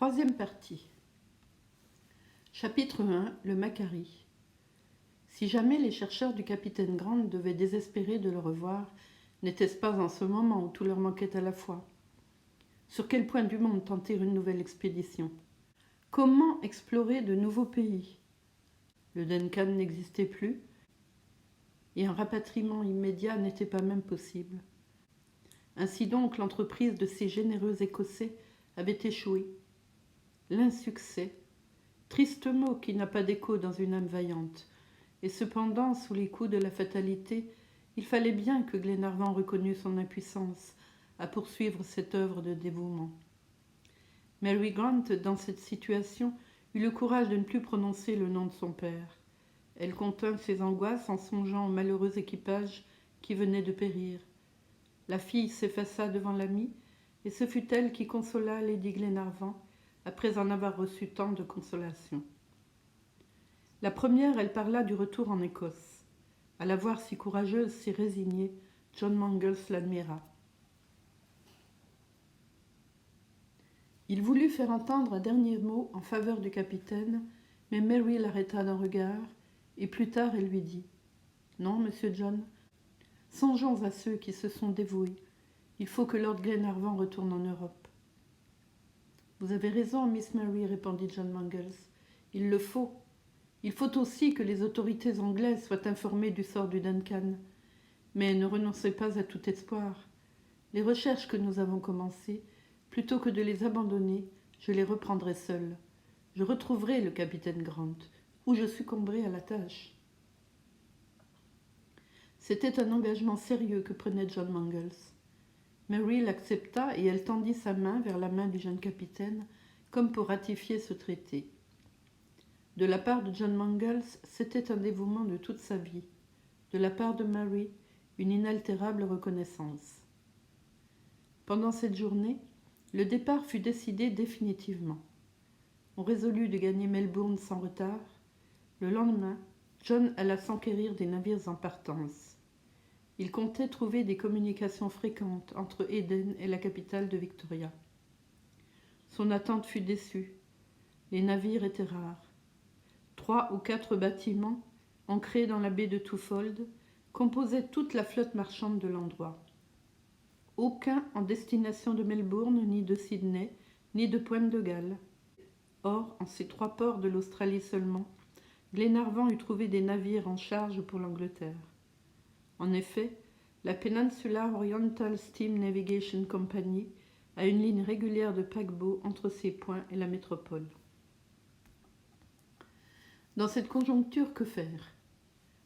Troisième partie. Chapitre 1. Le Macquarie. Si jamais les chercheurs du capitaine Grant devaient désespérer de le revoir, n'était-ce pas en ce moment où tout leur manquait à la fois? Sur quel point du monde tenter une nouvelle expédition? Comment explorer de nouveaux pays? Le Duncan n'existait plus, et un rapatriement immédiat n'était pas même possible. Ainsi donc, l'entreprise de ces généreux Écossais avait échoué. L'insuccès, triste mot qui n'a pas d'écho dans une âme vaillante, et cependant, sous les coups de la fatalité, il fallait bien que Glenarvan reconnût son impuissance à poursuivre cette œuvre de dévouement. Mary Grant, dans cette situation, eut le courage de ne plus prononcer le nom de son père. Elle contint ses angoisses en songeant au malheureux équipage qui venait de périr. La fille s'effaça devant l'amie, et ce fut elle qui consola Lady Glenarvan, après en avoir reçu tant de consolation. La première, elle parla du retour en Écosse. À la voir si courageuse, si résignée, John Mangles l'admira. Il voulut faire entendre un dernier mot en faveur du capitaine, mais Mary l'arrêta d'un regard, et plus tard elle lui dit « Non, monsieur John, songeons à ceux qui se sont dévoués. Il faut que Lord Glenarvan retourne en Europe. » « Vous avez raison, Miss Mary, répondit John Mangles. Il le faut. Il faut aussi que les autorités anglaises soient informées du sort du Duncan. Mais ne renoncez pas à tout espoir. Les recherches que nous avons commencées, plutôt que de les abandonner, je les reprendrai seule. Je retrouverai le capitaine Grant, ou je succomberai à la tâche. C'était un engagement sérieux que prenait John Mangles. Mary l'accepta et elle tendit sa main vers la main du jeune capitaine, comme pour ratifier ce traité. De la part de John Mangles, c'était un dévouement de toute sa vie. De la part de Mary, une inaltérable reconnaissance. Pendant cette journée, le départ fut décidé définitivement. On résolut de gagner Melbourne sans retard. Le lendemain, John alla s'enquérir des navires en partance. Il comptait trouver des communications fréquentes entre Éden et la capitale de Victoria. Son attente fut déçue. Les navires étaient rares. 3 ou 4 bâtiments, ancrés dans la baie de Twofold, composaient toute la flotte marchande de l'endroit. Aucun en destination de Melbourne, ni de Sydney, ni de Pointe-de-Galles. Or, en ces 3 ports de l'Australie seulement, Glenarvan eut trouvé des navires en charge pour l'Angleterre. En effet, la Peninsular Oriental Steam Navigation Company a une ligne régulière de paquebots entre ces points et la métropole. Dans cette conjoncture, que faire?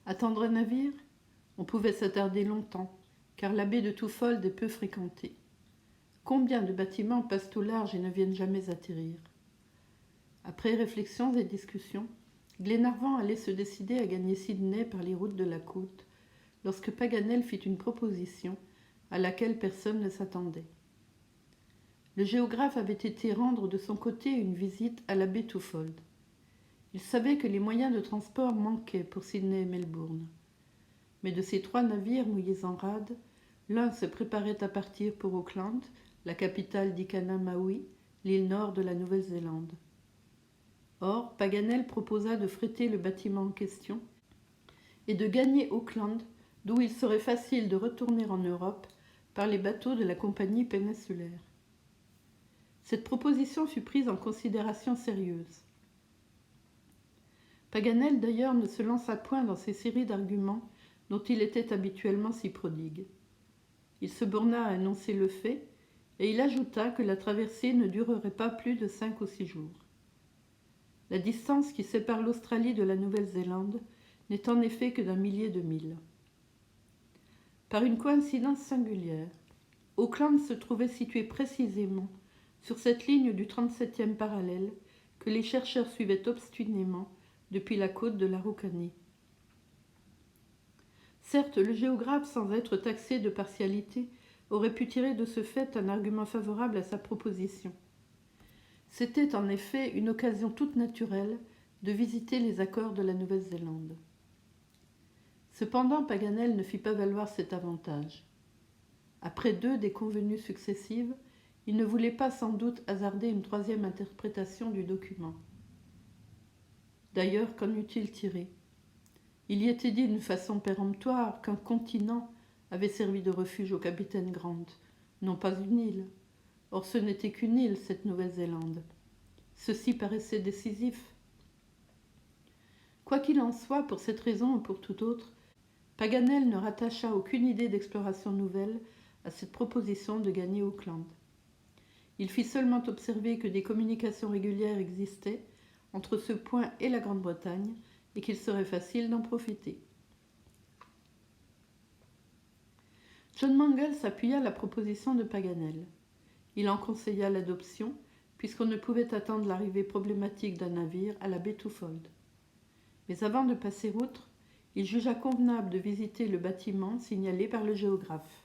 Attendre un navire? On pouvait s'attarder longtemps, car la baie de Twofold est peu fréquentée. Combien de bâtiments passent au large et ne viennent jamais atterrir? Après réflexions et discussions, Glenarvan allait se décider à gagner Sydney par les routes de la côte, lorsque Paganel fit une proposition à laquelle personne ne s'attendait. Le géographe avait été rendre de son côté une visite à la baie Twofold. Il savait que les moyens de transport manquaient pour Sydney et Melbourne. Mais de ces 3 navires mouillés en rade, l'un se préparait à partir pour Auckland, la capitale d'Ikana Maui, l'île nord de la Nouvelle-Zélande. Or, Paganel proposa de fréter le bâtiment en question et de gagner Auckland, d'où il serait facile de retourner en Europe par les bateaux de la compagnie péninsulaire. Cette proposition fut prise en considération sérieuse. Paganel d'ailleurs ne se lança point dans ces séries d'arguments dont il était habituellement si prodigue. Il se borna à annoncer le fait, et il ajouta que la traversée ne durerait pas plus de 5 ou 6 jours. La distance qui sépare l'Australie de la Nouvelle-Zélande n'est en effet que d'1 millier de milles. Par une coïncidence singulière, Auckland se trouvait situé précisément sur cette ligne du 37e parallèle que les chercheurs suivaient obstinément depuis la côte de l'Araucanie. Certes, le géographe, sans être taxé de partialité, aurait pu tirer de ce fait un argument favorable à sa proposition. C'était en effet une occasion toute naturelle de visiter les accords de la Nouvelle-Zélande. Cependant, Paganel ne fit pas valoir cet avantage. Après 2 déconvenues successives, il ne voulait pas sans doute hasarder une troisième interprétation du document. D'ailleurs, qu'en eût-il tiré? Il y était dit d'une façon péremptoire qu'un continent avait servi de refuge au capitaine Grant, non pas une île. Or ce n'était qu'une île, cette Nouvelle-Zélande. Ceci paraissait décisif. Quoi qu'il en soit, pour cette raison ou pour toute autre, Paganel ne rattacha aucune idée d'exploration nouvelle à cette proposition de gagner Auckland. Il fit seulement observer que des communications régulières existaient entre ce point et la Grande-Bretagne et qu'il serait facile d'en profiter. John Mangles appuya la proposition de Paganel. Il en conseilla l'adoption, puisqu'on ne pouvait attendre l'arrivée problématique d'un navire à la baie Twofold. Mais avant de passer outre, il jugea convenable de visiter le bâtiment signalé par le géographe.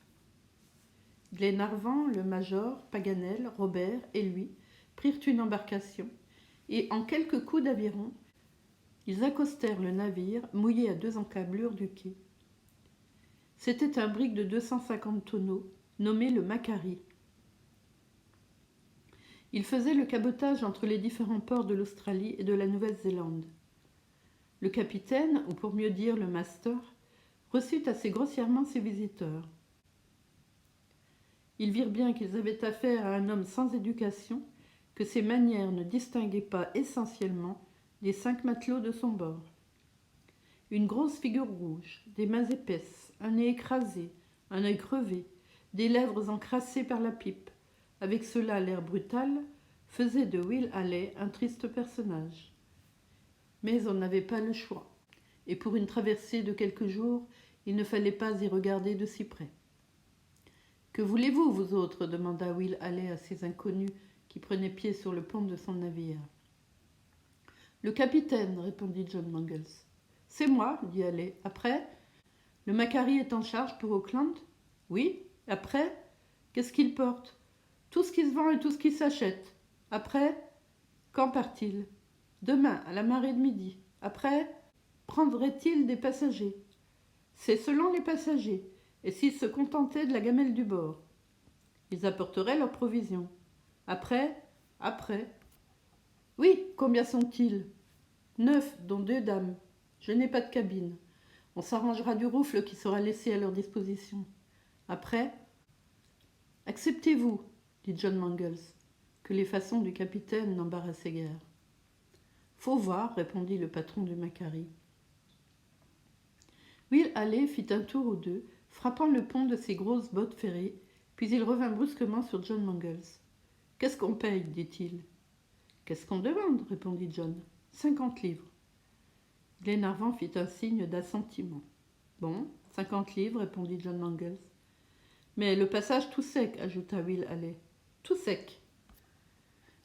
Glenarvan, le major, Paganel, Robert et lui prirent une embarcation, et en quelques coups d'aviron, ils accostèrent le navire mouillé à 2 encablures du quai. C'était un brick de 250 tonneaux, nommé le Macquarie. Il faisait le cabotage entre les différents ports de l'Australie et de la Nouvelle-Zélande. Le capitaine, ou pour mieux dire le master, reçut assez grossièrement ses visiteurs. Ils virent bien qu'ils avaient affaire à un homme sans éducation, que ses manières ne distinguaient pas essentiellement des 5 matelots de son bord. Une grosse figure rouge, des mains épaisses, un nez écrasé, un œil crevé, des lèvres encrassées par la pipe, avec cela l'air brutal, faisait de Will Halley un triste personnage. Mais on n'avait pas le choix, et pour une traversée de quelques jours, il ne fallait pas y regarder de si près. « Que voulez-vous, vous autres » demanda Will Halley à ces inconnus qui prenaient pied sur le pont de son navire. « Le capitaine, » répondit John Mangles. « C'est moi, » dit Halley. « Après ? Le Macquarie est en charge pour Auckland ? Oui. Après ? Qu'est-ce qu'il porte ? Tout ce qui se vend et tout ce qui s'achète. Après ? Quand part-il ? Demain, à la marée de midi. Après ? Prendrait-il des passagers ? C'est selon les passagers, et s'ils se contentaient de la gamelle du bord. Ils apporteraient leurs provisions. Après ? Après. Oui, combien sont-ils ? 9, dont 2 dames. Je n'ai pas de cabine. On s'arrangera du roufle qui sera laissé à leur disposition. Après ? Acceptez-vous, dit John Mangles, que les façons du capitaine n'embarrassaient guère. Faut voir, répondit le patron du Macquarie. Will Halley fit un tour ou deux, frappant le pont de ses grosses bottes ferrées, puis il revint brusquement sur John Mangles. « Qu'est-ce qu'on paye » dit-il. « Qu'est-ce qu'on demande » répondit John. « 50 livres. » Glenarvan fit un signe d'assentiment. « Bon, 50 livres, répondit John Mangles. « Mais le passage tout sec, ajouta Will Halley. « Tout sec. »«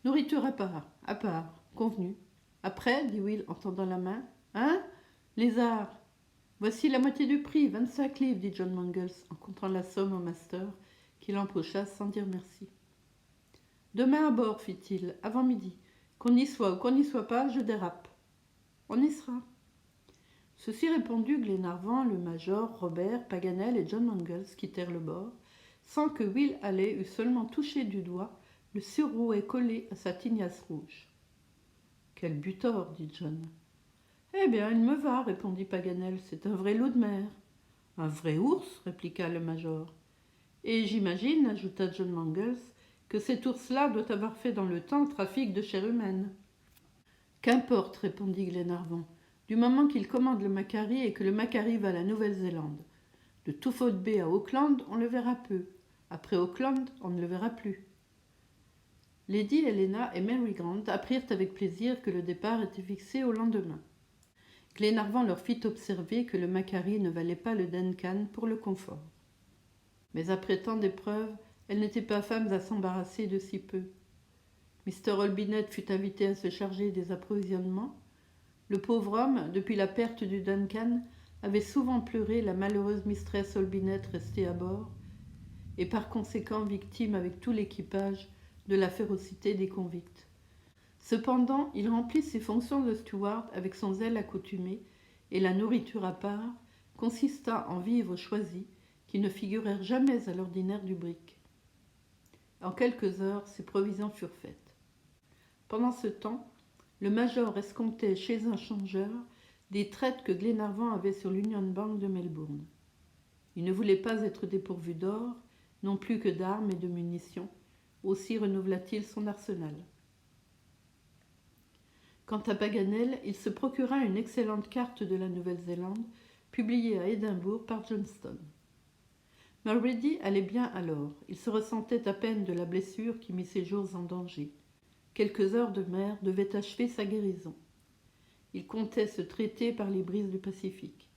Nourriture à part, convenu. »« Après, dit Will en tendant la main. »« Hein ? Lézard !»« Voici la moitié du prix, 25 livres, dit John Mangles en comptant la somme au master, qui l'empocha sans dire merci. « Demain à bord, fit-il, avant midi. Qu'on y soit ou qu'on n'y soit pas, je dérape. »« On y sera. » Ceci répondu, Glenarvan, le major, Robert, Paganel et John Mangles quittèrent le bord, sans que Will Halley eût seulement touché du doigt le surrouet collé à sa tignasse rouge. « Quel butor » dit John. « Eh bien, il me va, répondit Paganel, c'est un vrai loup de mer. »« Un vrai ours, répliqua le major. Et j'imagine, ajouta John Mangles, que cet ours-là doit avoir fait dans le temps trafic de chair humaine. »« Qu'importe, répondit Glenarvan, du moment qu'il commande le Macquarie et que le Macquarie va à la Nouvelle-Zélande. De Twofold Bay à Auckland, on le verra peu. Après Auckland, on ne le verra plus. » Lady Helena et Mary Grant apprirent avec plaisir que le départ était fixé au lendemain. Glenarvan leur fit observer que le Macquarie ne valait pas le Duncan pour le confort. Mais après tant d'épreuves, elles n'étaient pas femmes à s'embarrasser de si peu. Mr. Olbinett fut invité à se charger des approvisionnements. Le pauvre homme, depuis la perte du Duncan, avait souvent pleuré la malheureuse mistress Olbinett restée à bord, et par conséquent victime avec tout l'équipage de la férocité des convicts. Cependant, il remplit ses fonctions de steward avec son zèle accoutumé, et la nourriture à part consista en vivres choisis qui ne figurèrent jamais à l'ordinaire du brick. En quelques heures, ses provisions furent faites. Pendant ce temps, le major escomptait chez un changeur des traites que Glenarvan avait sur l'Union Bank de Melbourne. Il ne voulait pas être dépourvu d'or, non plus que d'armes et de munitions, aussi renouvela-t-il son arsenal. Quant à Paganel, il se procura une excellente carte de la Nouvelle-Zélande, publiée à Édimbourg par Johnston. Mulrady allait bien alors. Il se ressentait à peine de la blessure qui mit ses jours en danger. Quelques heures de mer devaient achever sa guérison. Il comptait se traiter par les brises du Pacifique.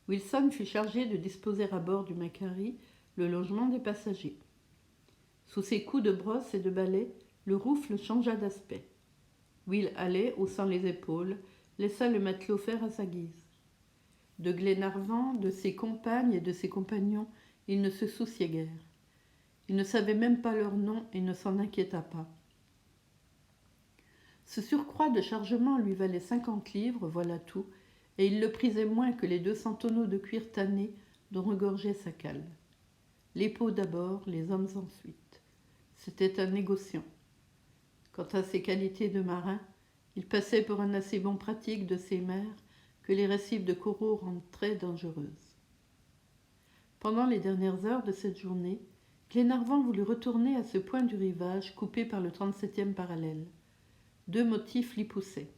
Wilson fut chargé de disposer à bord du Macquarie le logement des passagers. Sous ses coups de brosse et de balai, le roufle changea d'aspect. Will Halley, haussant les épaules, laissa le matelot faire à sa guise. De Glenarvan, de ses compagnes et de ses compagnons, il ne se souciait guère. Il ne savait même pas leur nom et ne s'en inquiéta pas. Ce surcroît de chargement lui valait 50 livres, voilà tout, et il le prisait moins que les 200 tonneaux de cuir tanné dont regorgeait sa cale. Les peaux d'abord, les hommes ensuite. C'était un négociant. Quant à ses qualités de marin, il passait pour un assez bon pratique de ces mers que les récifs de coraux rendent très dangereuses. Pendant les dernières heures de cette journée, Glenarvan voulut retourner à ce point du rivage coupé par le 37e parallèle. 2 motifs l'y poussaient.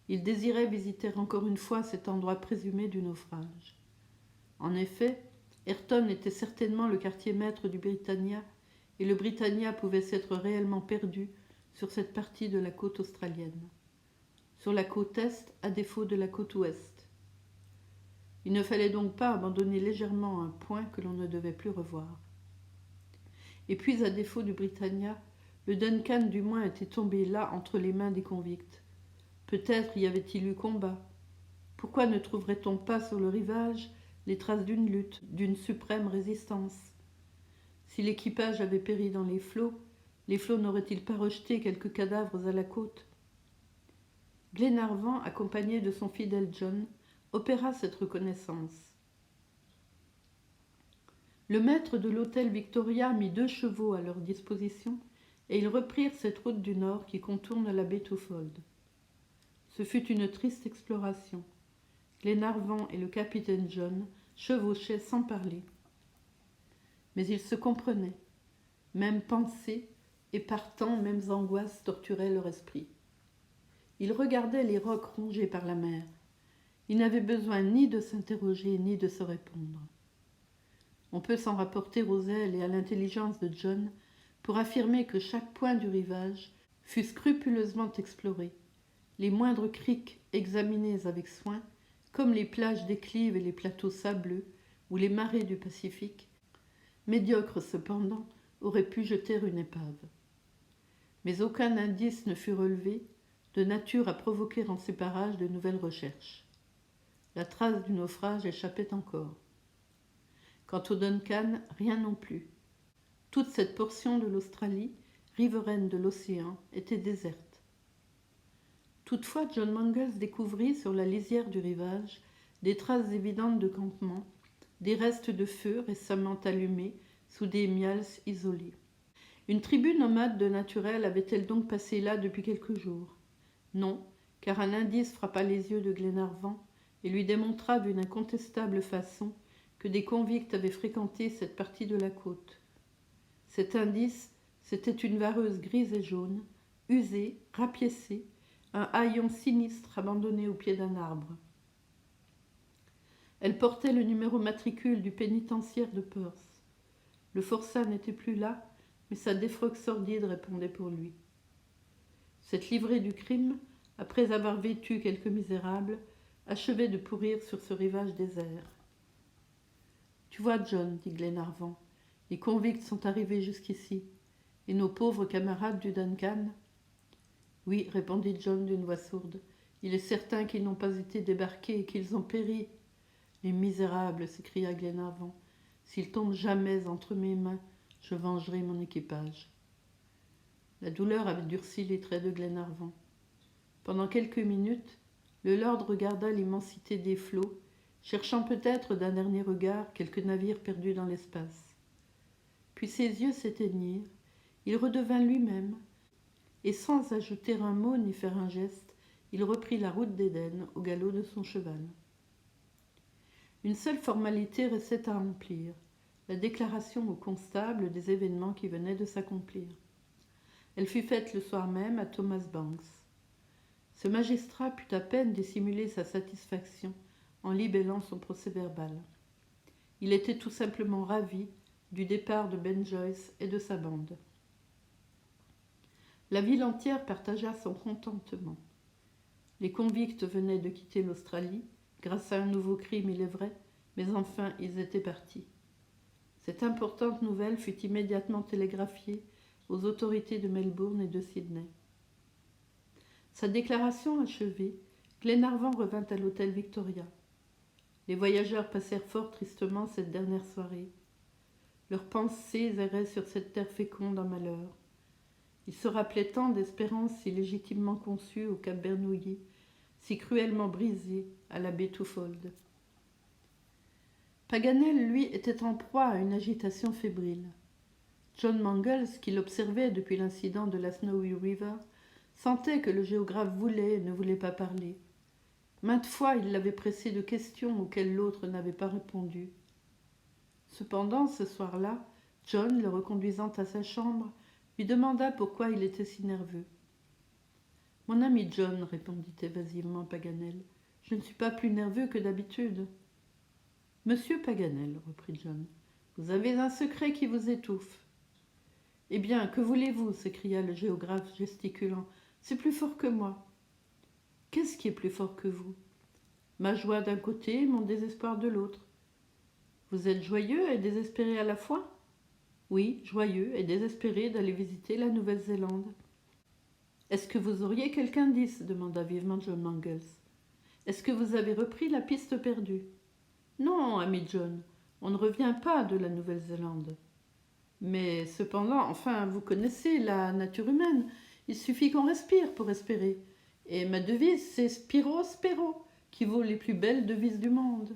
Il désirait visiter encore une fois cet endroit présumé du naufrage. En effet, Ayrton était certainement le quartier-maître du Britannia, et le Britannia pouvait s'être réellement perdu sur cette partie de la côte australienne, sur la côte est à défaut de la côte ouest. Il ne fallait donc pas abandonner légèrement un point que l'on ne devait plus revoir. Et puis, à défaut du Britannia, le Duncan du moins était tombé là entre les mains des convicts. Peut-être y avait-il eu combat. Pourquoi ne trouverait-on pas sur le rivage les traces d'une lutte, d'une suprême résistance? Si l'équipage avait péri dans les flots n'auraient-ils pas rejeté quelques cadavres à la côte? Glenarvan, accompagné de son fidèle John, opéra cette reconnaissance. Le maître de l'hôtel Victoria mit 2 chevaux à leur disposition et ils reprirent cette route du nord qui contourne la baie Twofold. Ce fut une triste exploration. Glenarvan et le capitaine John chevauchaient sans parler. Mais ils se comprenaient. Mêmes pensées et partant, mêmes angoisses torturaient leur esprit. Ils regardaient les rocs rongés par la mer. Ils n'avaient besoin ni de s'interroger ni de se répondre. On peut s'en rapporter aux ailes et à l'intelligence de John pour affirmer que chaque point du rivage fut scrupuleusement exploré, les moindres criques examinées avec soin, comme les plages déclives et les plateaux sableux ou les marées du Pacifique, médiocres cependant, auraient pu jeter une épave. Mais aucun indice ne fut relevé, de nature à provoquer en ces parages de nouvelles recherches. La trace du naufrage échappait encore. Quant au Duncan, rien non plus. Toute cette portion de l'Australie, riveraine de l'océan, était déserte. Toutefois, John Mangles découvrit sur la lisière du rivage des traces évidentes de campement, des restes de feu récemment allumés sous des mials isolés. Une tribu nomade de naturels avait-elle donc passé là depuis quelques jours? Non, car un indice frappa les yeux de Glenarvan et lui démontra d'une incontestable façon que des convicts avaient fréquenté cette partie de la côte. Cet indice, c'était une vareuse grise et jaune, usée, rapiécée, un haillon sinistre abandonné au pied d'un arbre. Elle portait le numéro matricule du pénitentiaire de Perth. Le forçat n'était plus là, mais sa défroque sordide répondait pour lui. Cette livrée du crime, après avoir vêtu quelques misérables, achevait de pourrir sur ce rivage désert. « Tu vois, John, dit Glenarvan, les convicts sont arrivés jusqu'ici, et nos pauvres camarades du Duncan. Oui, répondit John d'une voix sourde, il est certain qu'ils n'ont pas été débarqués et qu'ils ont péri. Les misérables, s'écria Glenarvan, s'ils tombent jamais entre mes mains, je vengerai mon équipage. La douleur avait durci les traits de Glenarvan. Pendant quelques minutes, le lord regarda l'immensité des flots, cherchant peut-être d'un dernier regard quelques navires perdus dans l'espace. Puis ses yeux s'éteignirent, il redevint lui-même, et sans ajouter un mot ni faire un geste, il reprit la route d'Éden au galop de son cheval. Une seule formalité restait à remplir, la déclaration au constable des événements qui venaient de s'accomplir. Elle fut faite le soir même à Thomas Banks. Ce magistrat put à peine dissimuler sa satisfaction en libellant son procès-verbal. Il était tout simplement ravi du départ de Ben Joyce et de sa bande. La ville entière partagea son contentement. Les convicts venaient de quitter l'Australie, grâce à un nouveau crime, il est vrai, mais enfin ils étaient partis. Cette importante nouvelle fut immédiatement télégraphiée aux autorités de Melbourne et de Sydney. Sa déclaration achevée, Glenarvan revint à l'hôtel Victoria. Les voyageurs passèrent fort tristement cette dernière soirée. Leurs pensées erraient sur cette terre féconde en malheur. Ils se rappelaient tant d'espérances si légitimement conçues au Cap Bernouilli, si cruellement brisées à la baie Twofold. Paganel, lui, était en proie à une agitation fébrile. John Mangles, qui l'observait depuis l'incident de la Snowy River, sentait que le géographe voulait et ne voulait pas parler. Maintes fois, il l'avait pressé de questions auxquelles l'autre n'avait pas répondu. Cependant, ce soir-là, John, le reconduisant à sa chambre, lui demanda pourquoi il était si nerveux. « Mon ami John, répondit évasivement Paganel, je ne suis pas plus nerveux que d'habitude. »« Monsieur Paganel, reprit John, vous avez un secret qui vous étouffe. »« Eh bien, que voulez-vous » s'écria le géographe gesticulant. « C'est plus fort que moi. »« Qu'est-ce qui est plus fort que vous ?»« Ma joie d'un côté, mon désespoir de l'autre. »« Vous êtes joyeux et désespéré à la fois ?»« Oui, joyeux et désespéré d'aller visiter la Nouvelle-Zélande. »« Est-ce que vous auriez quelque indice ?» demanda vivement John Mangles. « Est-ce que vous avez repris la piste perdue ?»« Non, ami John, on ne revient pas de la Nouvelle-Zélande. »« Mais cependant, enfin, vous connaissez la nature humaine. Il suffit qu'on respire pour espérer. Et ma devise, c'est Spiro Spero, qui vaut les plus belles devises du monde. »